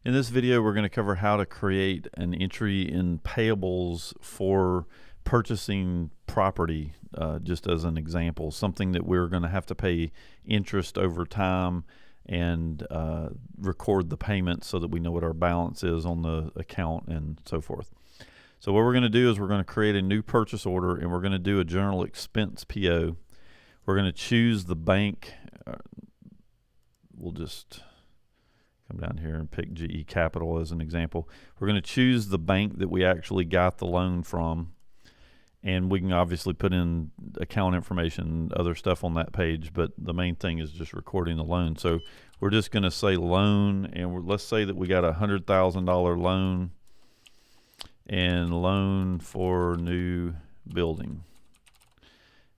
In this video, we're going to cover how to create an entry in payables for purchasing property, just as an example, something that we're going to have to pay interest over time and record the payment so that we know what our balance is on the account and so forth. So what we're going to do is we're going to create a new purchase order, and we're going to do a general expense PO. We're going to choose the bank. We'll just come down here and pick GE Capital as an example. We're going to choose the bank that we actually got the loan from, and we can obviously put in account information, other stuff on that page, but the main thing is just recording the loan. So we're just going to say loan, and let's say that we got a $100,000 loan and loan for new building.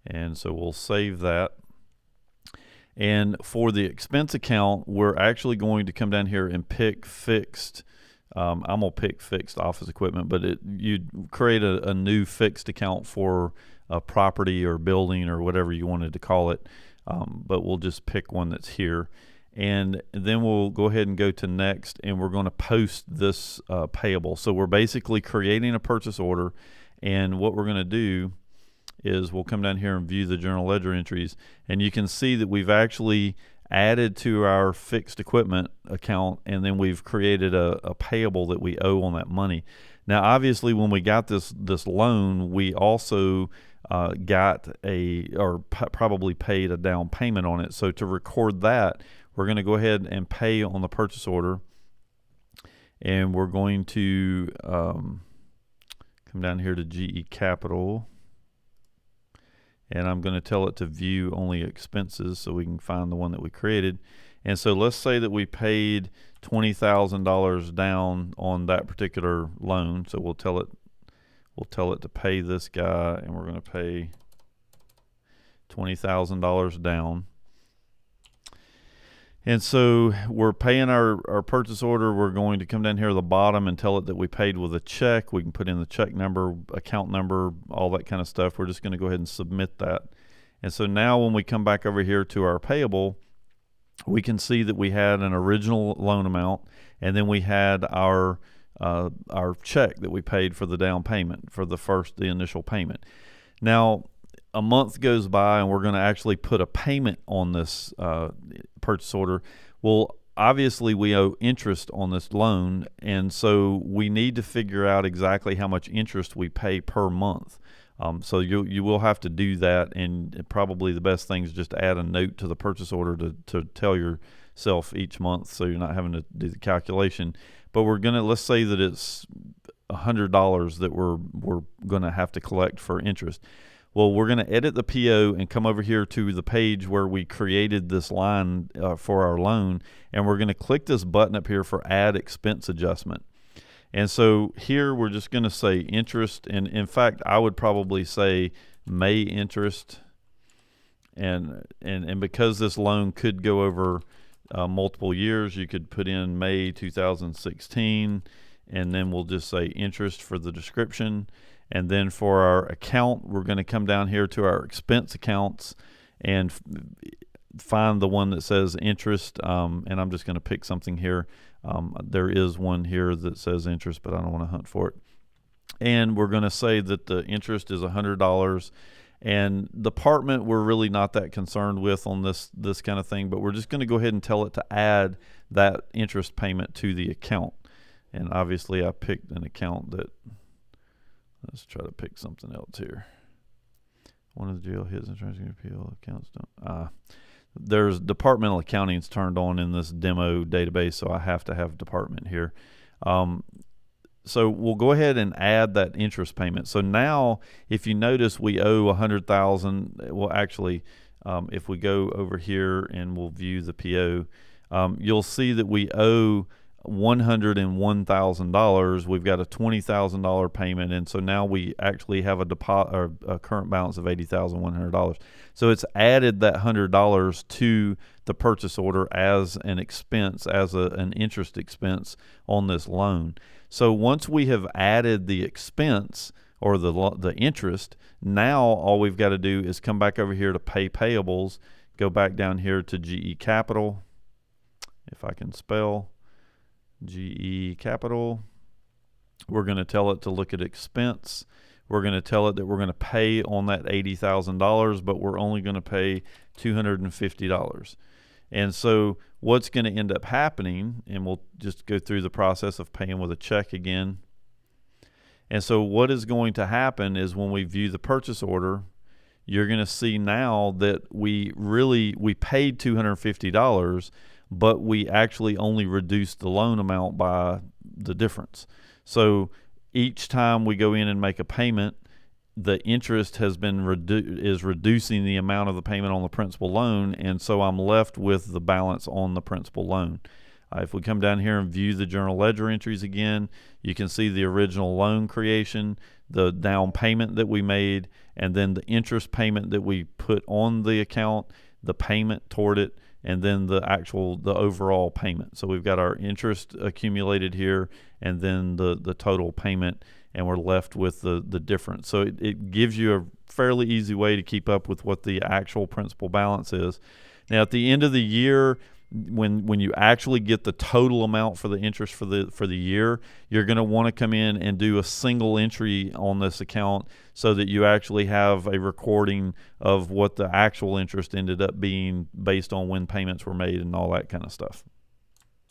And so we'll save that. And for the expense account, we're actually going to come down here and pick fixed. I'm going to pick fixed office equipment, but you'd create a new fixed account for a property or building or whatever you wanted to call it. But we'll just pick one that's here. And then we'll go ahead and go to next, and we're going to post this payable. So we're basically creating a purchase order, and what we're going to do is we'll come down here and view the journal ledger entries, and you can see that we've actually added to our fixed equipment account, and then we've created a payable that we owe on that money. Now obviously when we got this loan, we also got probably paid a down payment on it. So to record that, we're going to go ahead and pay on the purchase order, and we're going to come down here to GE Capital, and I'm going to tell it to view only expenses so we can find the one that we created. And so let's say that we paid $20,000 down on that particular loan. So we'll tell it to pay this guy, and we're going to pay $20,000 down. And so we're paying our purchase order. We're going to come down here at the bottom and tell it that we paid with a check. We can put in the check number, account number, all that kind of stuff. We're just going to go ahead and submit that. And so now when we come back over here to our payable, we can see that we had an original loan amount, and then we had our check that we paid for the down payment for the initial payment. Now a month goes by, and we're going to actually put a payment on this purchase order. Well, obviously we owe interest on this loan, and so we need to figure out exactly how much interest we pay per month. So you will have to do that, and probably the best thing is just add a note to the purchase order to tell yourself each month, so you're not having to do the calculation. But let's say that it's $100 that we're going to have to collect for interest. Well, we're going to edit the PO and come over here to the page where we created this line for our loan, and we're going to click this button up here for add expense adjustment. And so here we're just going to say interest, and in fact I would probably say May interest, and because this loan could go over multiple years, you could put in May 2016, and then we'll just say interest for the description. And then for our account, we're going to come down here to our expense accounts and find the one that says interest. And I'm just going to pick something here. There is one here that says interest, but I don't want to hunt for it. And we're going to say that the interest is $100. And department we're really not that concerned with on this kind of thing, but we're just going to go ahead and tell it to add that interest payment to the account. And obviously I picked an account that, let's try to pick something else here. One of the jail hits insurance appeal accounts don't. There's departmental accounting's turned on in this demo database, so I have to have department here. So we'll go ahead and add that interest payment. So now, if you notice, we owe $100,000. Well, actually, if we go over here and we'll view the PO, you'll see that we owe $101,000. We've got a $20,000 payment, and so now we actually have a current balance of $80,100. So it's added that $100 to the purchase order as an expense, as an interest expense on this loan. So once we have added the expense or the interest, now all we've got to do is come back over here to pay payables, go back down here to GE Capital, if I can spell. GE Capital. We're going to tell it to look at expense. We're going to tell it that we're going to pay on that $80,000, but we're only going to pay $250. And so what's going to end up happening, and we'll just go through the process of paying with a check again. And so what is going to happen is when we view the purchase order, you're going to see now that we paid $250, but we actually only reduced the loan amount by the difference. So each time we go in and make a payment, the interest has been reducing the amount of the payment on the principal loan, and so I'm left with the balance on the principal loan. If we come down here and view the journal ledger entries again, you can see the original loan creation, the down payment that we made, and then the interest payment that we put on the account, the payment toward it, and then the overall payment. So we've got our interest accumulated here, and then the total payment, and we're left with the difference. So it gives you a fairly easy way to keep up with what the actual principal balance is. Now at the end of the year, when you actually get the total amount for the interest for the year, you're going to want to come in and do a single entry on this account so that you actually have a recording of what the actual interest ended up being based on when payments were made and all that kind of stuff.